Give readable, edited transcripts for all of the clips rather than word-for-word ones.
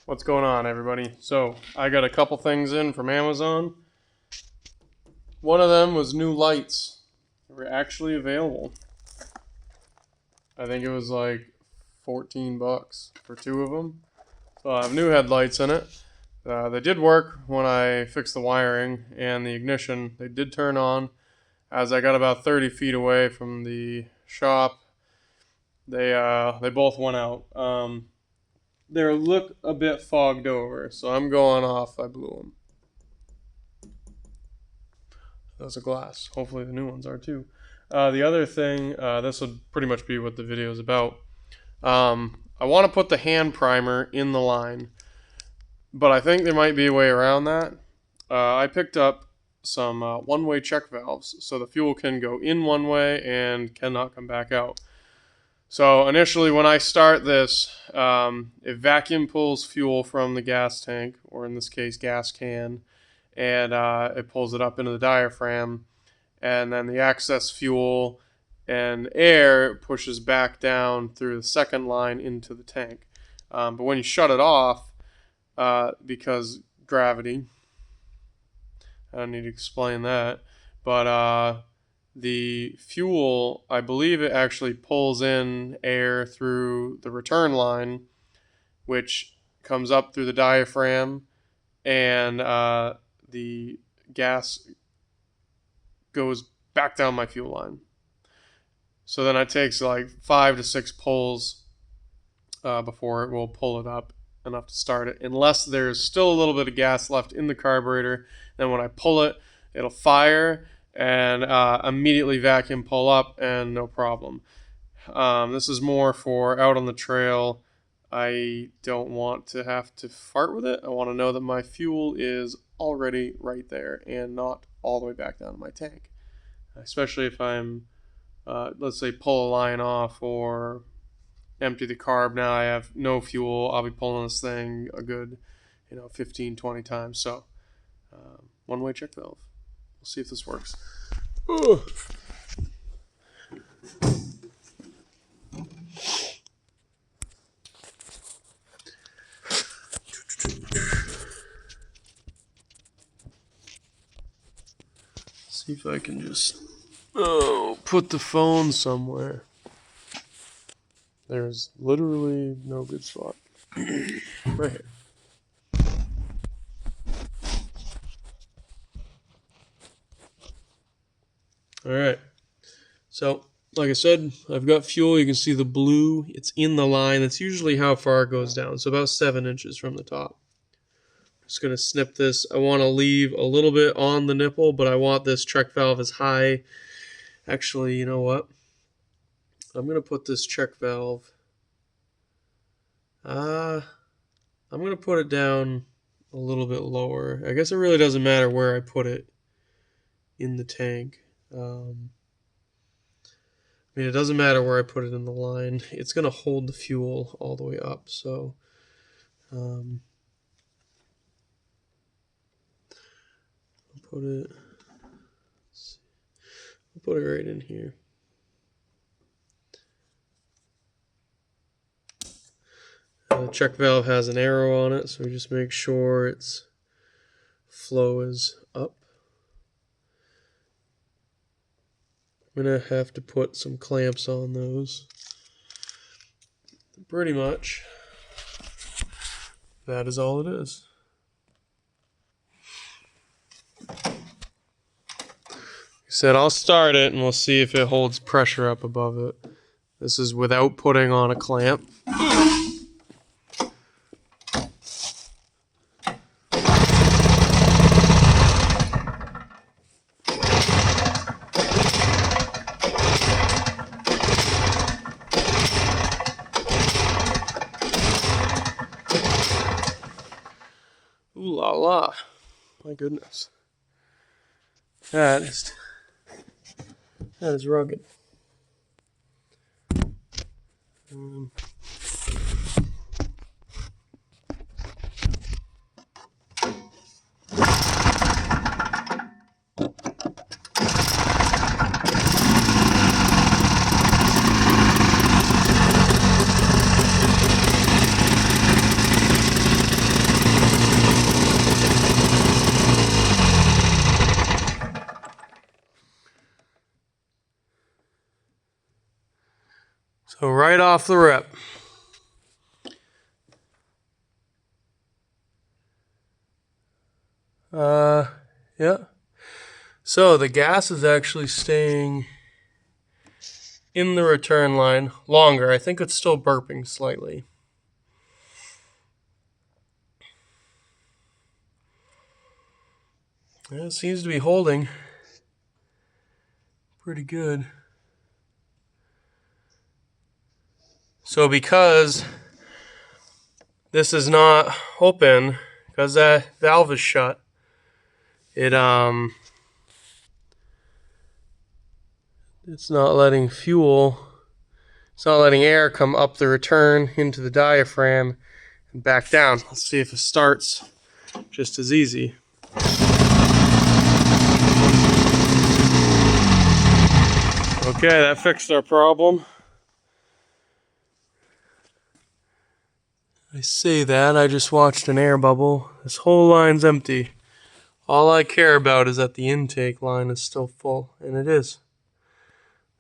What's going on, everybody? So, I got a couple things in from Amazon. One of them was new lights. They were actually available. I think it was like 14 bucks for two of them. So I have new headlights in it. They did work when I fixed the wiring and the ignition. They did turn on. As I got about 30 feet away from the shop, they both went out. They look a bit fogged over, so I'm going off. I blew them. Those are glass. Hopefully the new ones are too. The other thing, this would pretty much be what the video is about. I want to put the hand primer in the line, but I think there might be a way around that. I picked up some one-way check valves, so the fuel can go in one way and cannot come back out. So initially when I start this, it vacuum pulls fuel from the gas tank, or in this case gas can, and it pulls it up into the diaphragm, and then the excess fuel and air pushes back down through the second line into the tank. But when you shut it off, because gravity, I don't need to explain that, but the fuel, I believe it actually pulls in air through the return line, which comes up through the diaphragm, and the gas goes back down my fuel line. So then it takes like 5 to 6 pulls before it will pull it up enough to start it, unless there's still a little bit of gas left in the carburetor. Then when I pull it, it'll fire and immediately vacuum pull up, and no problem. This is more for out on the trail. I don't want to have to fart with it. I want to know that my fuel is already right there and not all the way back down to my tank. Especially if I'm, let's say, pull a line off or empty the carb. Now I have no fuel. I'll be pulling this thing a good, 15, 20 times. So, one-way check valve. We'll see if this works. Ugh. See if I can just put the phone somewhere. There's literally no good spot. Right here. Alright, so like I said, I've got fuel. You can see the blue, it's in the line. That's usually how far it goes down, so about 7 inches from the top. Just going to snip this. I want to leave a little bit on the nipple, but I want this check valve as high. Actually, you know what? I'm going to put this check valve, I'm going to put it down a little bit lower. I guess it really doesn't matter where I put it in the tank. It doesn't matter where I put it in the line. It's going to hold the fuel all the way up. So, I'll put it right in here. The check valve has an arrow on it, so we just make sure its flow is up. I'm going to have to put some clamps on those. Pretty much, that is all it is. Like I said, I'll start it and we'll see if it holds pressure up above it. This is without putting on a clamp. Ooh la la. My goodness. That is rugged. So right off the rip, yeah. So the gas is actually staying in the return line longer. I think it's still burping slightly. Yeah, it seems to be holding pretty good. So because this is not open, because that valve is shut, it's not letting it's not letting air come up the return into the diaphragm and back down. Let's see if it starts just as easy. Okay, that fixed our problem. I say that, I just watched an air bubble. This whole line's empty. All I care about is that the intake line is still full, and it is.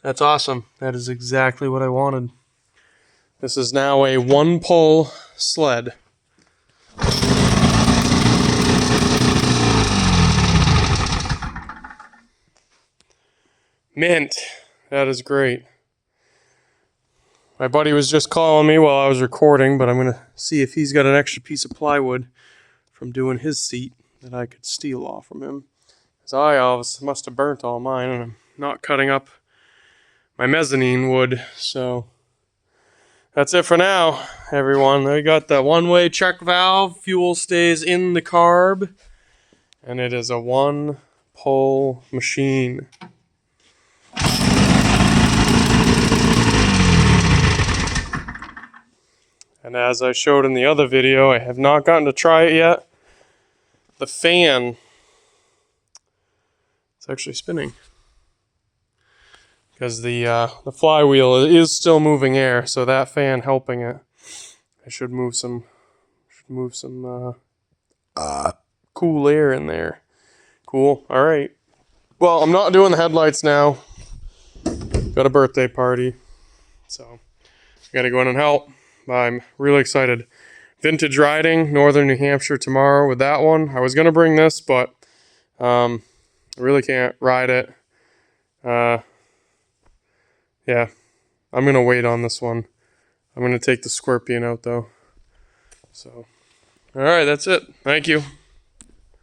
That's awesome. That is exactly what I wanted. This is now a one-pull sled. Mint. That is great. My buddy was just calling me while I was recording, but I'm going to see if he's got an extra piece of plywood from doing his seat that I could steal off from him. Because I must have burnt all mine, and I'm not cutting up my mezzanine wood. So that's it for now, everyone. We got the one-way check valve. Fuel stays in the carb. And it is a one-pull machine. And as I showed in the other video, I have not gotten to try it yet. The fan, it's actually spinning. Because the flywheel is still moving air, so that fan helping it. I should move some cool air in there. Cool. All right. Well, I'm not doing the headlights now. Got a birthday party, so I gotta go in and help. I'm really excited. Vintage riding, Northern New Hampshire tomorrow with that one. I was gonna bring this, but I really can't ride it. Yeah, I'm gonna wait on this one. I'm gonna take the Scorpion out though. So, all right, that's it. Thank you.